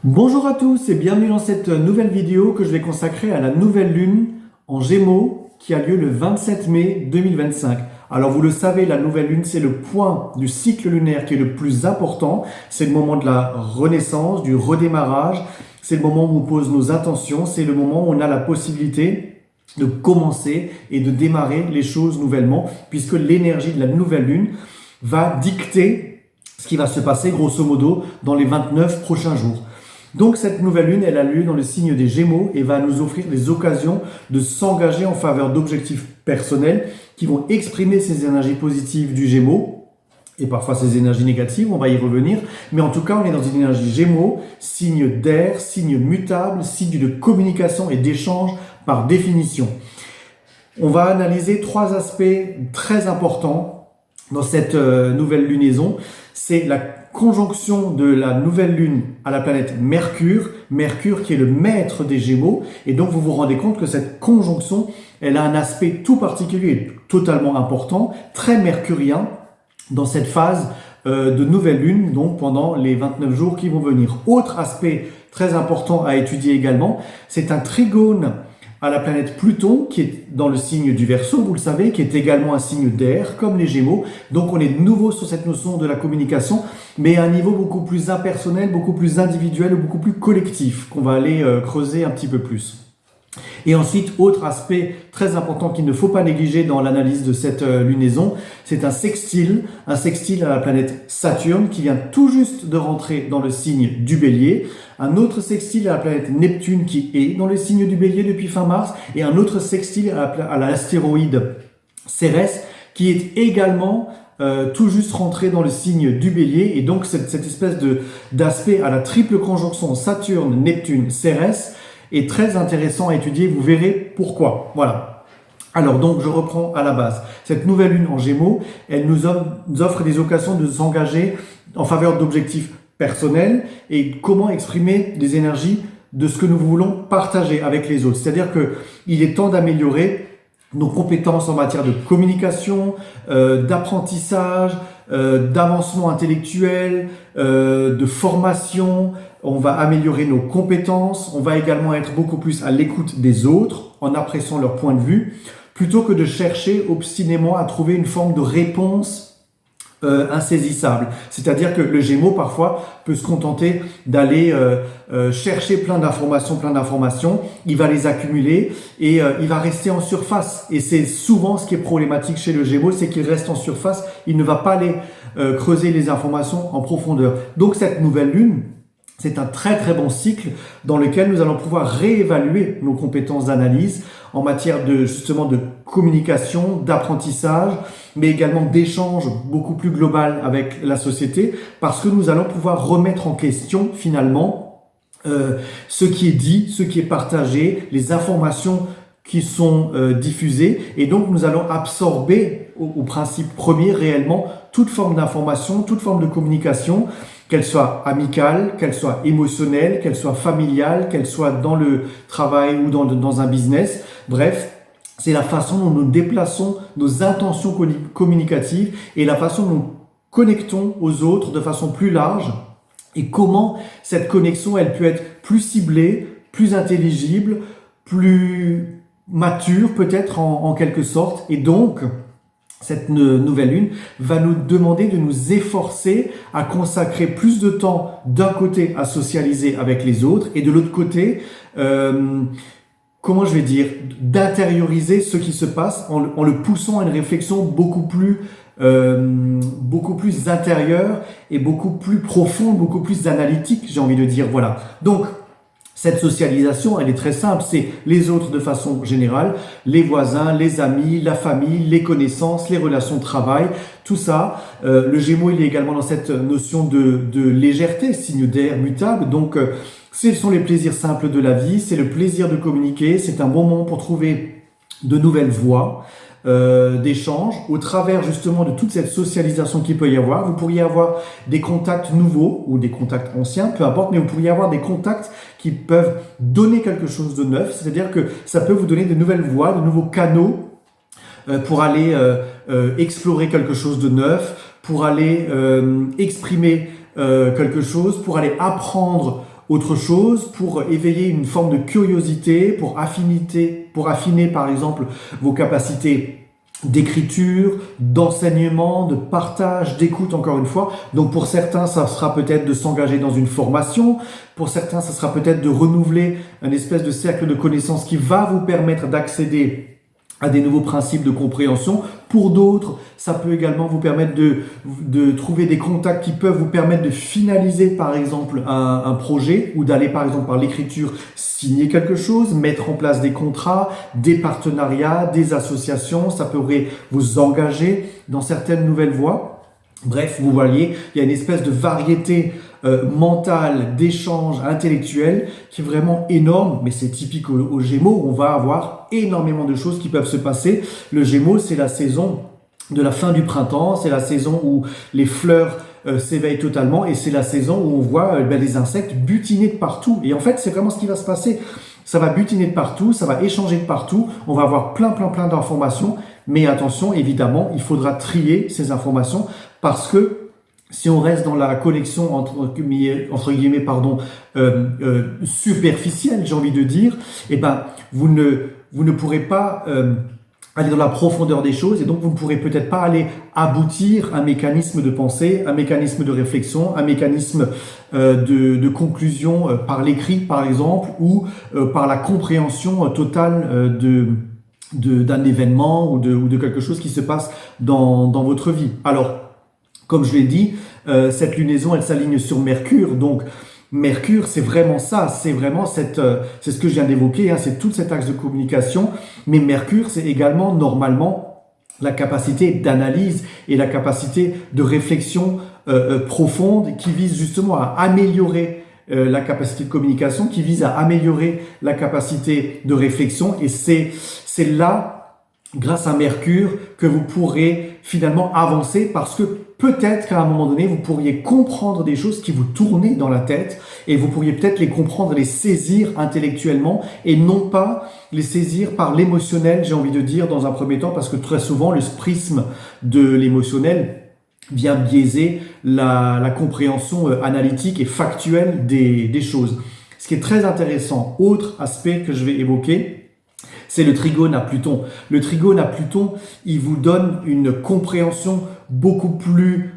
Bonjour à tous et bienvenue dans cette nouvelle vidéo que je vais consacrer à la nouvelle lune en Gémeaux qui a lieu le 27 mai 2025. Alors vous le savez, la nouvelle lune, c'est le point du cycle lunaire qui est le plus important. C'est le moment de la renaissance, du redémarrage. C'est le moment où on pose nos intentions. C'est le moment où on a la possibilité de commencer et de démarrer les choses nouvellement, puisque l'énergie de la nouvelle lune va dicter ce qui va se passer grosso modo dans les 29 prochains jours. Donc cette nouvelle lune, elle a lieu dans le signe des Gémeaux et va nous offrir des occasions de s'engager en faveur d'objectifs personnels qui vont exprimer ces énergies positives du Gémeaux et parfois ces énergies négatives, on va y revenir. Mais en tout cas, on est dans une énergie Gémeaux, signe d'air, signe mutable, signe de communication et d'échange par définition. On va analyser trois aspects très importants dans cette nouvelle lunaison. C'est la conjonction de la nouvelle lune à la planète Mercure, Mercure qui est le maître des Gémeaux, et donc vous vous rendez compte que cette conjonction, elle a un aspect tout particulier, totalement important, très mercurien dans cette phase de nouvelle lune, donc pendant les 29 jours qui vont venir. Autre aspect très important à étudier également, c'est un trigone à la planète Pluton, qui est dans le signe du Verseau, vous le savez, qui est également un signe d'air, comme les Gémeaux. Donc on est de nouveau sur cette notion de la communication, mais à un niveau beaucoup plus impersonnel, beaucoup plus individuel, beaucoup plus collectif, qu'on va aller creuser un petit peu plus. Et ensuite, autre aspect très important qu'il ne faut pas négliger dans l'analyse de cette lunaison, c'est un sextile à la planète Saturne qui vient tout juste de rentrer dans le signe du Bélier, un autre sextile à la planète Neptune qui est dans le signe du Bélier depuis fin mars, et un autre sextile à l'astéroïde Cérès qui est également tout juste rentré dans le signe du Bélier, et donc cette espèce d'aspect à la triple conjonction Saturne, Neptune, Cérès est très intéressant à étudier, vous verrez pourquoi. Voilà. Alors donc je reprends à la base. Cette nouvelle lune en Gémeaux, elle nous offre des occasions de s'engager en faveur d'objectifs personnels et comment exprimer des énergies de ce que nous voulons partager avec les autres. C'est-à-dire qu'il est temps d'améliorer nos compétences en matière de communication, d'apprentissage, d'avancement intellectuel, de formation. On va améliorer nos compétences, on va également être beaucoup plus à l'écoute des autres en appréciant leur point de vue, plutôt que de chercher obstinément à trouver une forme de réponse insaisissable. C'est-à-dire que le Gémeaux parfois peut se contenter d'aller chercher plein d'informations, il va les accumuler et il va rester en surface. Et c'est souvent ce qui est problématique chez le Gémeaux, c'est qu'il reste en surface, il ne va pas aller creuser les informations en profondeur. Donc cette nouvelle lune, c'est un très très bon cycle dans lequel nous allons pouvoir réévaluer nos compétences d'analyse en matière de justement de communication, d'apprentissage, mais également d'échange beaucoup plus global avec la société, parce que nous allons pouvoir remettre en question finalement ce qui est dit, ce qui est partagé, les informations qui sont diffusées, et donc nous allons absorber au principe premier réellement toute forme d'information, toute forme de communication, qu'elle soit amicale, qu'elle soit émotionnelle, qu'elle soit familiale, qu'elle soit dans le travail ou dans un business. Bref, c'est la façon dont nous déplaçons nos intentions communicatives et la façon dont nous connectons aux autres de façon plus large, et comment cette connexion, elle peut être plus ciblée, plus intelligible, plus mature peut-être en quelque sorte. Et donc, cette nouvelle lune va nous demander de nous efforcer à consacrer plus de temps d'un côté à socialiser avec les autres et de l'autre côté, comment je vais dire, d'intérioriser ce qui se passe en le poussant à une réflexion beaucoup plus intérieure et beaucoup plus profonde, beaucoup plus analytique, j'ai envie de dire. Voilà. Donc, cette socialisation, elle est très simple, c'est les autres de façon générale, les voisins, les amis, la famille, les connaissances, les relations de travail, tout ça. Le Gémeaux, il est également dans cette notion de légèreté, signe d'air mutable. Donc, ce sont les plaisirs simples de la vie, c'est le plaisir de communiquer, c'est un bon moment pour trouver de nouvelles voies d'échange au travers justement de toute cette socialisation qu'il peut y avoir. Vous pourriez avoir des contacts nouveaux ou des contacts anciens, peu importe, mais vous pourriez avoir des contacts qui peuvent donner quelque chose de neuf, c'est-à-dire que ça peut vous donner de nouvelles voies, de nouveaux canaux pour aller explorer quelque chose de neuf, pour aller exprimer quelque chose, pour aller apprendre autre chose, pour éveiller une forme de curiosité, pour affiner par exemple vos capacités d'écriture, d'enseignement, de partage, d'écoute encore une fois. Donc pour certains, ça sera peut-être de s'engager dans une formation. Pour certains, ça sera peut-être de renouveler un espèce de cercle de connaissances qui va vous permettre d'accéder à des nouveaux principes de compréhension. Pour d'autres, ça peut également vous permettre de trouver des contacts qui peuvent vous permettre de finaliser par exemple un projet ou d'aller par exemple par l'écriture signer quelque chose, mettre en place des contrats, des partenariats, des associations. Ça pourrait vous engager dans certaines nouvelles voies. Bref, vous voyez, il y a une espèce de variété mentale, d'échange intellectuel qui est vraiment énorme, mais c'est typique aux Gémeaux. On va avoir énormément de choses qui peuvent se passer. Le Gémeaux, c'est la saison de la fin du printemps, c'est la saison où les fleurs s'éveillent totalement et c'est la saison où on voit les insectes butiner de partout. Et en fait, c'est vraiment ce qui va se passer. Ça va butiner de partout, ça va échanger de partout, on va avoir plein d'informations, mais attention, évidemment, il faudra trier ces informations parce que si on reste dans la connexion entre guillemets superficielle, j'ai envie de dire, eh ben vous ne pourrez pas aller dans la profondeur des choses et donc vous ne pourrez peut-être pas aller aboutir un mécanisme de pensée, un mécanisme de réflexion, un mécanisme de conclusion par l'écrit par exemple ou par la compréhension totale d'un événement ou de quelque chose qui se passe dans votre vie. Alors, comme je l'ai dit, cette lunaison, elle s'aligne sur Mercure. Donc, Mercure, c'est vraiment ça. C'est vraiment c'est ce que je viens d'évoquer. Hein, c'est tout cet axe de communication. Mais Mercure, c'est également, normalement, la capacité d'analyse et la capacité de réflexion profonde qui vise justement à améliorer la capacité de communication, qui vise à améliorer la capacité de réflexion. Et c'est là, grâce à Mercure, que vous pourrez finalement avancer parce que peut-être qu'à un moment donné, vous pourriez comprendre des choses qui vous tournaient dans la tête et vous pourriez peut-être les comprendre, les saisir intellectuellement et non pas les saisir par l'émotionnel, j'ai envie de dire, dans un premier temps, parce que très souvent, le prisme de l'émotionnel vient biaiser la compréhension analytique et factuelle des choses. Ce qui est très intéressant, autre aspect que je vais évoquer, c'est le trigone à Pluton. Le trigone à Pluton, il vous donne une compréhension beaucoup plus,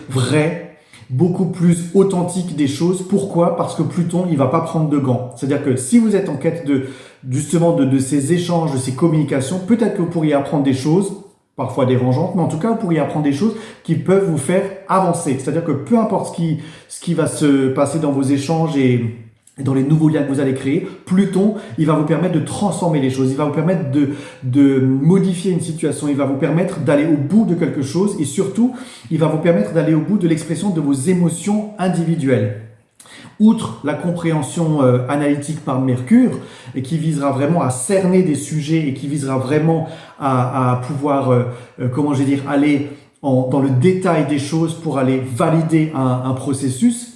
vraie, beaucoup plus authentique des choses. Pourquoi? Parce que Pluton, il va pas prendre de gants. C'est-à-dire que si vous êtes en quête de ces échanges, de ces communications, peut-être que vous pourriez apprendre des choses, parfois dérangeantes, mais en tout cas, vous pourriez apprendre des choses qui peuvent vous faire avancer. C'est-à-dire que peu importe ce qui va se passer dans vos échanges et dans les nouveaux liens que vous allez créer, Pluton, il va vous permettre de transformer les choses, il va vous permettre de modifier une situation, il va vous permettre d'aller au bout de quelque chose et surtout, il va vous permettre d'aller au bout de l'expression de vos émotions individuelles. Outre la compréhension analytique par Mercure, et qui visera vraiment à cerner des sujets et qui visera vraiment à pouvoir, aller dans le détail des choses pour aller valider un processus,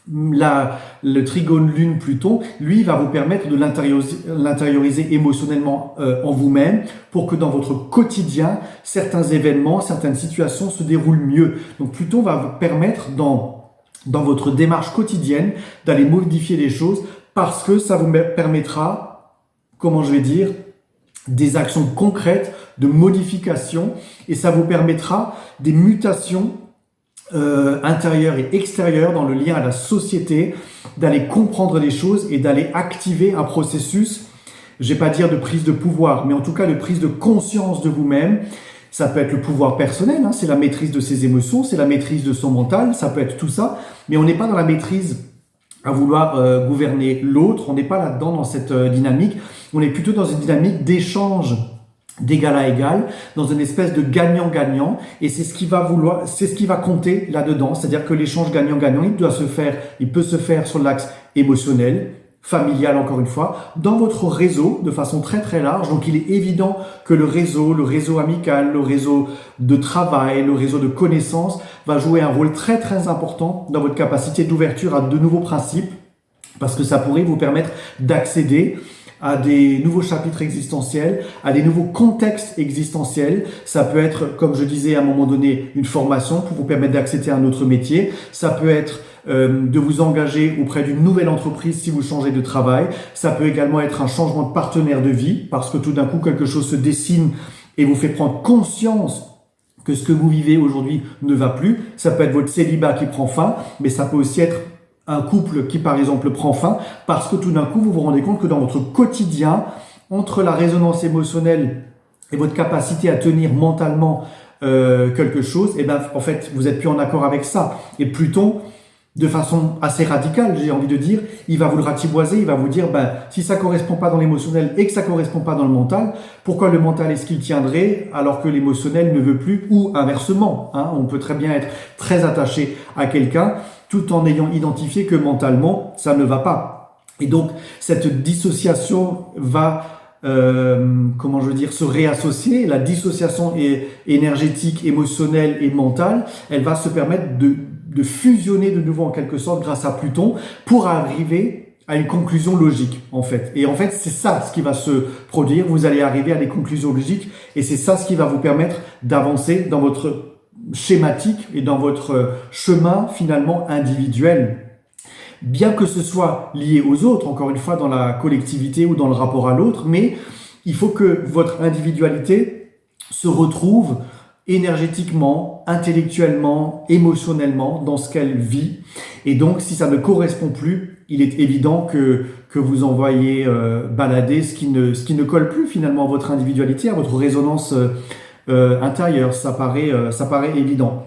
le trigone Lune-Pluton, lui, va vous permettre de l'intérioriser émotionnellement en vous-même pour que dans votre quotidien, certains événements, certaines situations se déroulent mieux. Donc Pluton va vous permettre dans votre démarche quotidienne d'aller modifier les choses parce que ça vous permettra, des actions concrètes de modification et ça vous permettra des mutations intérieur et extérieur dans le lien à la société, d'aller comprendre les choses et d'aller activer un processus, je vais pas dire de prise de pouvoir, mais en tout cas de prise de conscience de vous-même. Ça peut être le pouvoir personnel, hein, c'est la maîtrise de ses émotions, c'est la maîtrise de son mental, ça peut être tout ça, mais on n'est pas dans la maîtrise à vouloir gouverner l'autre, on n'est pas là-dedans dans cette dynamique, on est plutôt dans une dynamique d'échange d'égal à égal, dans une espèce de gagnant-gagnant, et c'est ce qui va compter là-dedans, c'est-à-dire que l'échange gagnant-gagnant, il peut se faire sur l'axe émotionnel, familial encore une fois, dans votre réseau de façon très très large. Donc il est évident que le réseau amical, le réseau de travail, le réseau de connaissances va jouer un rôle très très important dans votre capacité d'ouverture à de nouveaux principes, parce que ça pourrait vous permettre d'accéder à des nouveaux chapitres existentiels, à des nouveaux contextes existentiels. Ça peut être, comme je disais à un moment donné, une formation pour vous permettre d'accéder à un autre métier. Ça peut être de vous engager auprès d'une nouvelle entreprise si vous changez de travail. Ça peut également être un changement de partenaire de vie parce que tout d'un coup quelque chose se dessine et vous fait prendre conscience que ce que vous vivez aujourd'hui ne va plus. Ça peut être votre célibat qui prend fin, mais ça peut aussi être un couple qui, par exemple, prend fin parce que tout d'un coup, vous vous rendez compte que dans votre quotidien, entre la résonance émotionnelle et votre capacité à tenir mentalement quelque chose, et ben, en fait, vous êtes plus en accord avec ça. Et Pluton, de façon assez radicale, j'ai envie de dire, il va vous le ratiboiser, il va vous dire, ben, si ça correspond pas dans l'émotionnel et que ça correspond pas dans le mental, pourquoi le mental est-ce qu'il tiendrait alors que l'émotionnel ne veut plus, ou inversement, hein, on peut très bien être très attaché à quelqu'un tout en ayant identifié que mentalement, ça ne va pas. Et donc, cette dissociation va se réassocier. La dissociation énergétique, émotionnelle et mentale, elle va se permettre de fusionner de nouveau en quelque sorte grâce à Pluton pour arriver à une conclusion logique en fait. Et en fait, c'est ça ce qui va se produire. Vous allez arriver à des conclusions logiques et c'est ça ce qui va vous permettre d'avancer dans votre schématique et dans votre chemin finalement individuel. Bien que ce soit lié aux autres, encore une fois dans la collectivité ou dans le rapport à l'autre, mais il faut que votre individualité se retrouve énergétiquement, intellectuellement, émotionnellement dans ce qu'elle vit. Et donc, si ça ne correspond plus, il est évident que vous envoyez balader ce qui ne colle plus finalement à votre individualité, à votre résonance intérieure. Ça paraît évident.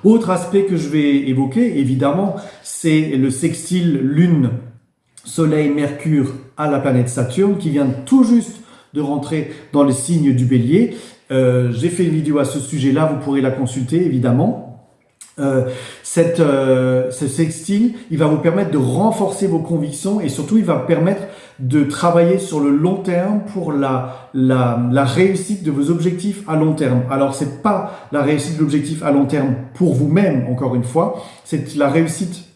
Autre aspect que je vais évoquer, évidemment, c'est le sextile Lune, Soleil, Mercure à la planète Saturne qui vient tout juste de rentrer dans le signe du Bélier. J'ai fait une vidéo à ce sujet-là, vous pourrez la consulter évidemment. Ce sextile, il va vous permettre de renforcer vos convictions et surtout il va permettre de travailler sur le long terme pour la réussite de vos objectifs à long terme. Alors c'est pas la réussite de l'objectif à long terme pour vous-même, encore une fois, c'est la réussite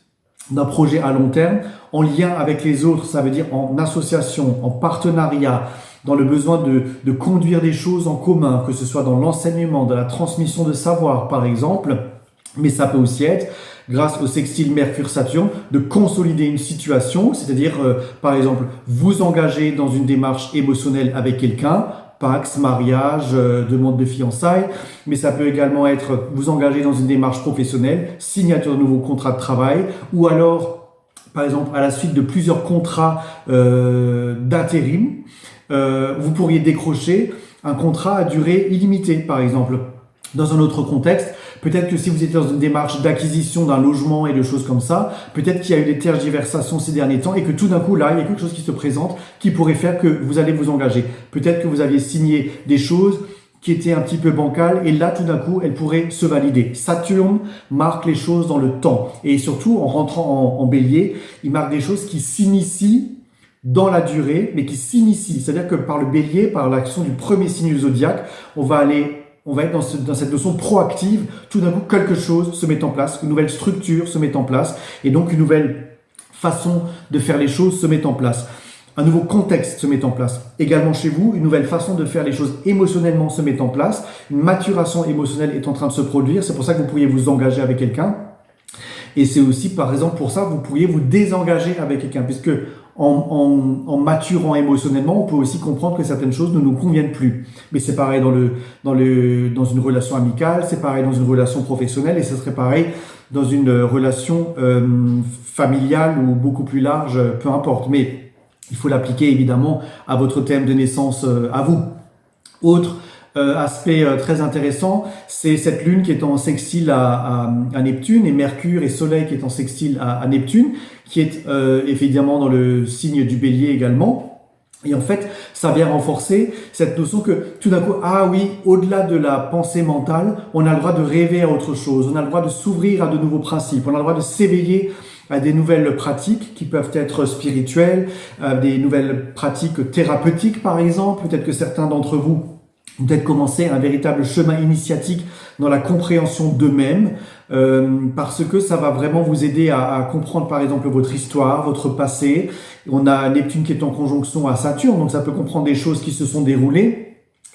d'un projet à long terme en lien avec les autres, ça veut dire en association, en partenariat, dans le besoin de conduire des choses en commun, que ce soit dans l'enseignement, dans la transmission de savoir par exemple, mais ça peut aussi être, grâce au sextile Mercure-Saturne, de consolider une situation, c'est-à-dire par exemple vous engager dans une démarche émotionnelle avec quelqu'un, Pax, mariage, demande de fiançailles, mais ça peut également être vous engager dans une démarche professionnelle, signature de nouveaux contrats de travail, ou alors par exemple à la suite de plusieurs contrats d'intérim, vous pourriez décrocher un contrat à durée illimitée, par exemple. Dans un autre contexte, peut-être que si vous étiez dans une démarche d'acquisition d'un logement et de choses comme ça, peut-être qu'il y a eu des tergiversations ces derniers temps et que tout d'un coup, là, il y a quelque chose qui se présente qui pourrait faire que vous allez vous engager. Peut-être que vous aviez signé des choses qui étaient un petit peu bancales et là, tout d'un coup, elles pourraient se valider. Saturne marque les choses dans le temps et surtout, en rentrant en Bélier, il marque des choses qui s'initient dans la durée, mais qui s'initient. C'est-à-dire que par le Bélier, par l'action du premier signe du zodiaque, on va être dans cette notion proactive. Tout d'un coup, quelque chose se met en place, une nouvelle structure se met en place, et donc une nouvelle façon de faire les choses se met en place. Un nouveau contexte se met en place. Également chez vous, une nouvelle façon de faire les choses émotionnellement se met en place. Une maturation émotionnelle est en train de se produire. C'est pour ça que vous pourriez vous engager avec quelqu'un. Et c'est aussi, par exemple, pour ça, vous pourriez vous désengager avec quelqu'un, puisque en maturant émotionnellement, on peut aussi comprendre que certaines choses ne nous conviennent plus. Mais c'est pareil dans une relation amicale, c'est pareil dans une relation professionnelle, et ce serait pareil dans une relation familiale ou beaucoup plus large, peu importe. Mais il faut l'appliquer évidemment à votre thème de naissance, à vous. Autre aspect très intéressant, c'est cette lune qui est en sextile à Neptune et Mercure et Soleil qui est en sextile à Neptune, qui est évidemment dans le signe du Bélier également. Et en fait, ça vient renforcer cette notion que tout d'un coup, ah oui, au-delà de la pensée mentale, on a le droit de rêver à autre chose, on a le droit de s'ouvrir à de nouveaux principes, on a le droit de s'éveiller à des nouvelles pratiques qui peuvent être spirituelles, des nouvelles pratiques thérapeutiques par exemple. Peut-être que certains d'entre vous peut-être commencer un véritable chemin initiatique dans la compréhension d'eux-mêmes, parce que ça va vraiment vous aider à comprendre par exemple votre histoire, votre passé. On a Neptune qui est en conjonction à Saturne, donc ça peut comprendre des choses qui se sont déroulées.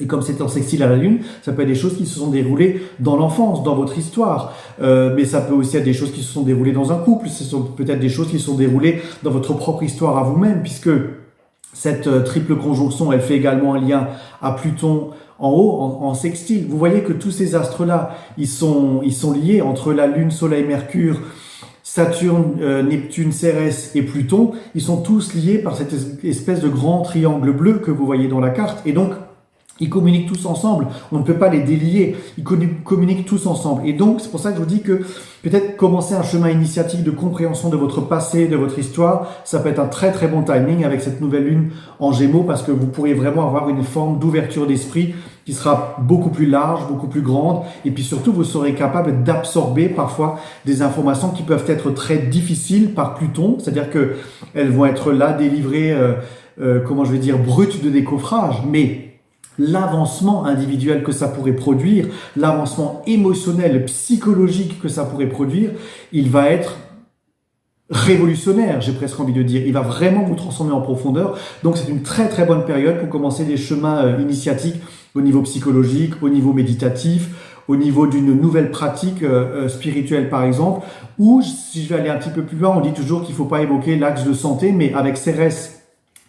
Et comme c'est en sextile à la Lune, ça peut être des choses qui se sont déroulées dans l'enfance, dans votre histoire. Mais ça peut aussi être des choses qui se sont déroulées dans un couple. Ce sont peut-être des choses qui se sont déroulées dans votre propre histoire à vous-même, puisque cette triple conjonction, elle fait également un lien à Pluton en haut, en sextile. Vous voyez que tous ces astres-là, ils sont liés entre la Lune, Soleil, Mercure, Saturne, Neptune, Cérès et Pluton. Ils sont tous liés par cette espèce de grand triangle bleu que vous voyez dans la carte. Et donc, ils communiquent tous ensemble. On ne peut pas les délier. Ils communiquent tous ensemble. Et donc, c'est pour ça que je vous dis que peut-être commencer un chemin initiatique de compréhension de votre passé, de votre histoire, ça peut être un très très bon timing avec cette nouvelle lune en Gémeaux, parce que vous pourrez vraiment avoir une forme d'ouverture d'esprit qui sera beaucoup plus large, beaucoup plus grande. Et puis surtout, vous serez capable d'absorber parfois des informations qui peuvent être très difficiles par Pluton. C'est-à-dire que elles vont être là délivrées, comment je vais dire, brutes de décoffrage, mais l'avancement individuel que ça pourrait produire, l'avancement émotionnel, psychologique que ça pourrait produire, il va être révolutionnaire, j'ai presque envie de dire. Il va vraiment vous transformer en profondeur. Donc c'est une très très bonne période pour commencer des chemins initiatiques au niveau psychologique, au niveau méditatif, au niveau d'une nouvelle pratique spirituelle par exemple, ou si je vais aller un petit peu plus loin, on dit toujours qu'il ne faut pas évoquer l'axe de santé, mais avec Cérès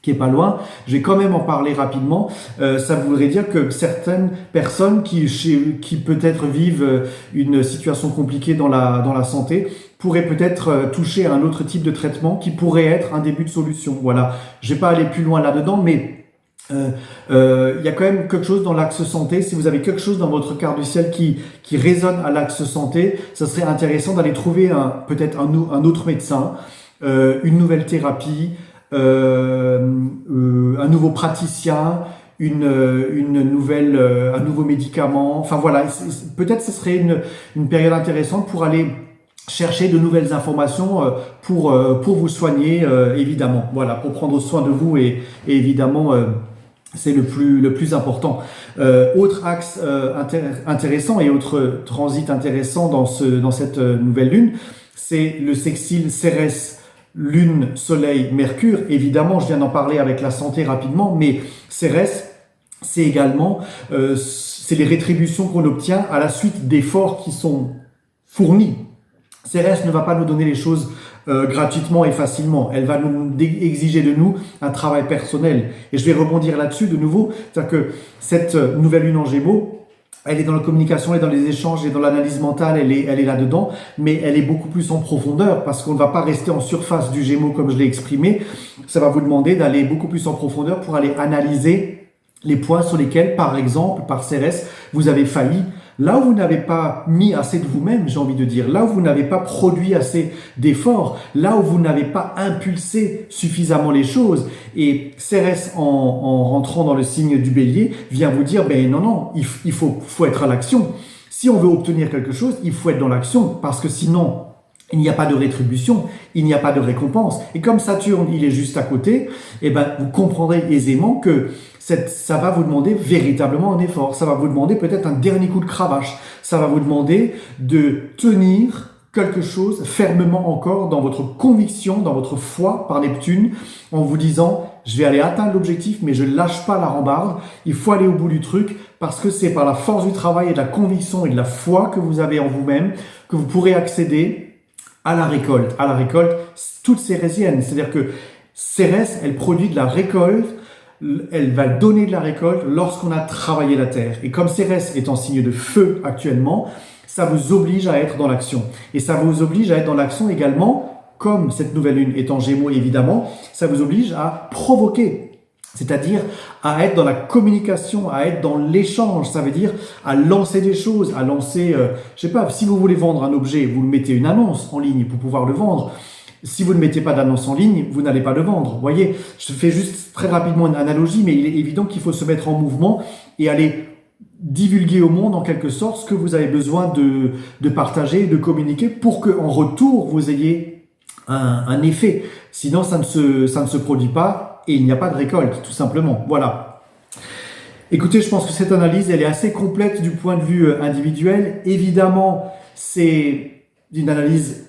qui est pas loin, je vais quand même en parler rapidement. Ça voudrait dire que certaines personnes qui peut-être vivent une situation compliquée dans la santé pourraient peut-être toucher à un autre type de traitement qui pourrait être un début de solution. Voilà, je vais pas aller plus loin là-dedans, mais il y a quand même quelque chose dans l'axe santé. Si vous avez quelque chose dans votre carte du ciel qui résonne à l'axe santé, ça serait intéressant d'aller trouver peut-être un autre médecin, une nouvelle thérapie, un nouveau praticien, un nouveau médicament. Enfin voilà, peut-être ce serait une période intéressante pour aller chercher de nouvelles informations pour vous soigner, évidemment. Voilà, pour prendre soin de vous et évidemment c'est le plus important. Autre axe intéressant et autre transit intéressant dans cette nouvelle lune, c'est le sextile Cérès Lune, Soleil, Mercure. Évidemment, je viens d'en parler avec la santé rapidement, mais Cérès, c'est également c'est les rétributions qu'on obtient à la suite d'efforts qui sont fournis. Cérès ne va pas nous donner les choses gratuitement et facilement. Elle va nous exiger de nous un travail personnel. Et je vais rebondir là-dessus de nouveau. C'est-à-dire que cette nouvelle lune en Gémeaux, elle est dans la communication, elle est dans les échanges, elle est dans l'analyse mentale, elle est là-dedans, mais elle est beaucoup plus en profondeur parce qu'on ne va pas rester en surface du Gémeaux comme je l'ai exprimé. Ça va vous demander d'aller beaucoup plus en profondeur pour aller analyser les points sur lesquels, par exemple, par Cérès, vous avez failli. Là où vous n'avez pas mis assez de vous-même, j'ai envie de dire, là où vous n'avez pas produit assez d'efforts, là où vous n'avez pas impulsé suffisamment les choses. Et Cérès, en rentrant dans le signe du Bélier, vient vous dire, ben non, il faut être à l'action. Si on veut obtenir quelque chose, il faut être dans l'action, parce que sinon, il n'y a pas de rétribution, il n'y a pas de récompense. Et comme Saturne, il est juste à côté, eh ben, vous comprendrez aisément que ça va vous demander véritablement un effort. Ça va vous demander peut-être un dernier coup de cravache. Ça va vous demander de tenir quelque chose fermement encore dans votre conviction, dans votre foi par Neptune, en vous disant « je vais aller atteindre l'objectif, mais je ne lâche pas la rambarde. Il faut aller au bout du truc parce que c'est par la force du travail et de la conviction et de la foi que vous avez en vous-même que vous pourrez accéder à la récolte. À la récolte, toute cérésienne. C'est-à-dire que Cérès, elle produit de la récolte. Elle va donner de la récolte lorsqu'on a travaillé la terre. Et comme Cérès est en signe de feu actuellement, ça vous oblige à être dans l'action. Et ça vous oblige à être dans l'action également, comme cette nouvelle lune est en Gémeaux évidemment, ça vous oblige à provoquer. C'est-à-dire à être dans la communication, à être dans l'échange. Ça veut dire à lancer des choses, à lancer, je sais pas, si vous voulez vendre un objet, vous mettez une annonce en ligne pour pouvoir le vendre. Si vous ne mettez pas d'annonce en ligne, vous n'allez pas le vendre. Vous voyez, je fais juste très rapidement une analogie, mais il est évident qu'il faut se mettre en mouvement et aller divulguer au monde en quelque sorte ce que vous avez besoin de partager, de communiquer pour qu'en retour, vous ayez un effet. Sinon, ça ne se produit pas et il n'y a pas de récolte, tout simplement. Voilà. Écoutez, je pense que cette analyse, elle est assez complète du point de vue individuel. Évidemment, c'est une analyse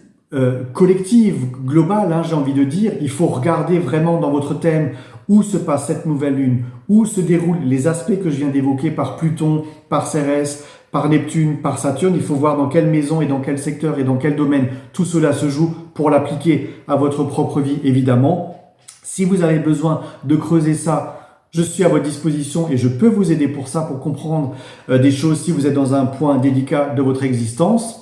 collective, globale, hein, j'ai envie de dire. Il faut regarder vraiment dans votre thème où se passe cette nouvelle lune, où se déroulent les aspects que je viens d'évoquer par Pluton, par Cérès, par Neptune, par Saturne. Il faut voir dans quelle maison et dans quel secteur et dans quel domaine tout cela se joue pour l'appliquer à votre propre vie, évidemment. Si vous avez besoin de creuser ça, je suis à votre disposition et je peux vous aider pour ça, pour comprendre des choses si vous êtes dans un point délicat de votre existence.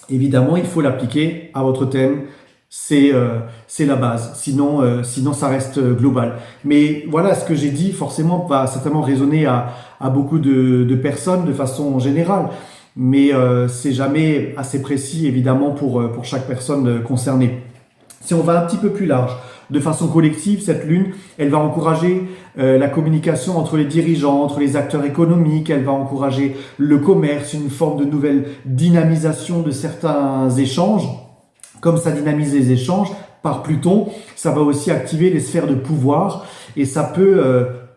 Évidemment, il faut l'appliquer à votre thème. C'est la base. Sinon, ça reste global. Mais voilà, ce que j'ai dit, forcément, va certainement résonner à beaucoup de personnes de façon générale. Mais c'est jamais assez précis, évidemment, pour chaque personne concernée. Si on va un petit peu plus large, de façon collective, cette lune, elle va encourager la communication entre les dirigeants, entre les acteurs économiques, elle va encourager le commerce, une forme de nouvelle dynamisation de certains échanges. Comme ça dynamise les échanges, par Pluton, ça va aussi activer les sphères de pouvoir et ça peut,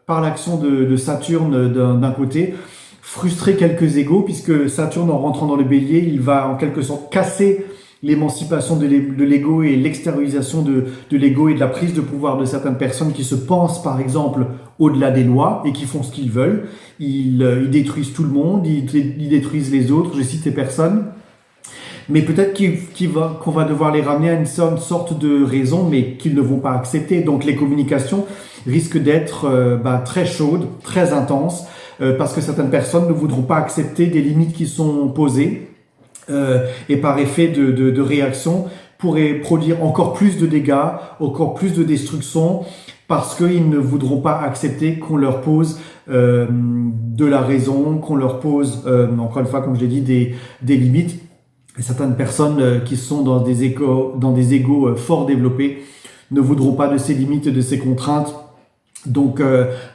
par l'action de Saturne d'un côté, frustrer quelques égos puisque Saturne, en rentrant dans le bélier, il va en quelque sorte casser l'émancipation de l'ego et l'extériorisation de l'ego et de la prise de pouvoir de certaines personnes qui se pensent par exemple au-delà des lois et qui font ce qu'ils veulent. Ils détruisent tout le monde, ils détruisent les autres, je cite ces personnes. Mais peut-être qu'on va devoir les ramener à une sorte de raison, mais qu'ils ne vont pas accepter. Donc les communications risquent d'être très chaudes, très intenses, parce que certaines personnes ne voudront pas accepter des limites qui sont posées. Et par effet de réaction pourrait produire encore plus de dégâts, encore plus de destruction, parce qu'ils ne voudront pas accepter qu'on leur pose de la raison, qu'on leur pose, encore une fois, comme je l'ai dit, des limites. Et certaines personnes qui sont dans des égos fort développés ne voudront pas de ces limites, de ces contraintes. Donc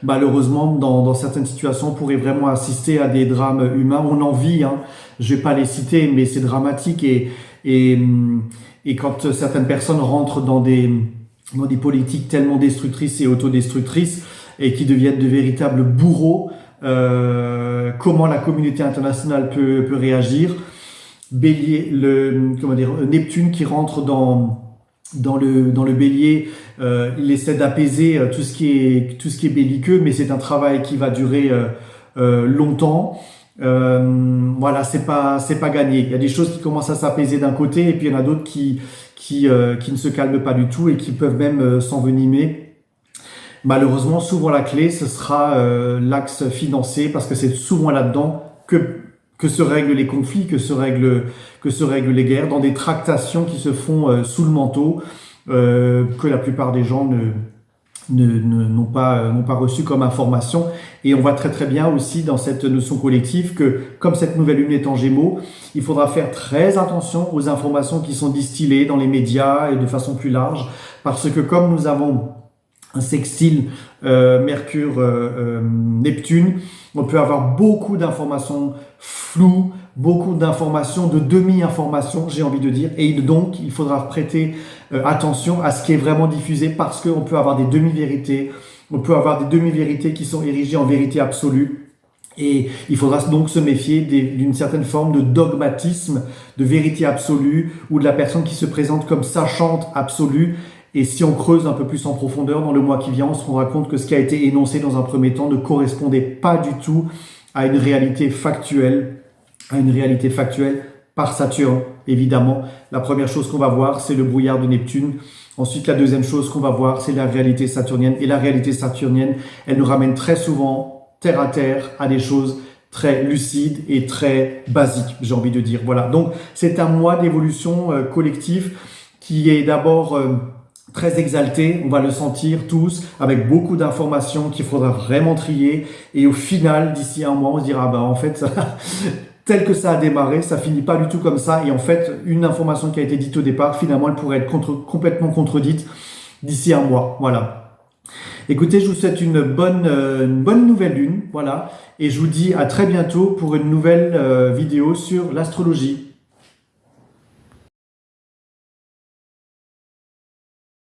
malheureusement, dans certaines situations, on pourrait vraiment assister à des drames humains. On en vit, hein. Je vais pas les citer, mais c'est dramatique. Et quand certaines personnes rentrent dans des politiques tellement destructrices et autodestructrices et qui deviennent de véritables bourreaux, comment la communauté internationale peut réagir? Bélier, Neptune qui rentre dans le bélier, il essaie d'apaiser tout ce qui est belliqueux, mais c'est un travail qui va durer longtemps. Voilà, c'est pas gagné. Il y a des choses qui commencent à s'apaiser d'un côté, et puis il y en a d'autres qui ne se calment pas du tout et qui peuvent même s'envenimer. Malheureusement, souvent la clé, ce sera l'axe financier, parce que c'est souvent là-dedans que se règlent les conflits, que se règlent les guerres, dans des tractations qui se font sous le manteau, que la plupart des gens n'ont pas reçu comme information. Et on voit très très bien aussi dans cette notion collective que, comme cette nouvelle lune est en Gémeaux, il faudra faire très attention aux informations qui sont distillées dans les médias et de façon plus large, parce que comme nous avons un sextile Mercure-Neptune, on peut avoir beaucoup d'informations floues, beaucoup d'informations, de demi-informations, j'ai envie de dire, et donc il faudra prêter attention à ce qui est vraiment diffusé, parce qu'on peut avoir des demi-vérités, on peut avoir des demi-vérités qui sont érigées en vérité absolue, et il faudra donc se méfier d'une certaine forme de dogmatisme, de vérité absolue, ou de la personne qui se présente comme sachante absolue. Et si on creuse un peu plus en profondeur dans le mois qui vient, on se rendra compte que ce qui a été énoncé dans un premier temps ne correspondait pas du tout à une réalité factuelle, par Saturne, évidemment. La première chose qu'on va voir, c'est le brouillard de Neptune. Ensuite, la deuxième chose qu'on va voir, c'est la réalité saturnienne. Et la réalité saturnienne, elle nous ramène très souvent terre à terre à des choses très lucides et très basiques, j'ai envie de dire. Voilà. Donc, c'est un mois d'évolution collective qui est d'abord très exalté, on va le sentir tous, avec beaucoup d'informations qu'il faudra vraiment trier, et au final, d'ici un mois, on se dira, en fait, tel que ça a démarré, ça finit pas du tout comme ça, et en fait, une information qui a été dite au départ, finalement, elle pourrait être complètement contredite d'ici un mois, voilà. Écoutez, je vous souhaite une bonne nouvelle lune, voilà, et je vous dis à très bientôt pour une nouvelle vidéo sur l'astrologie.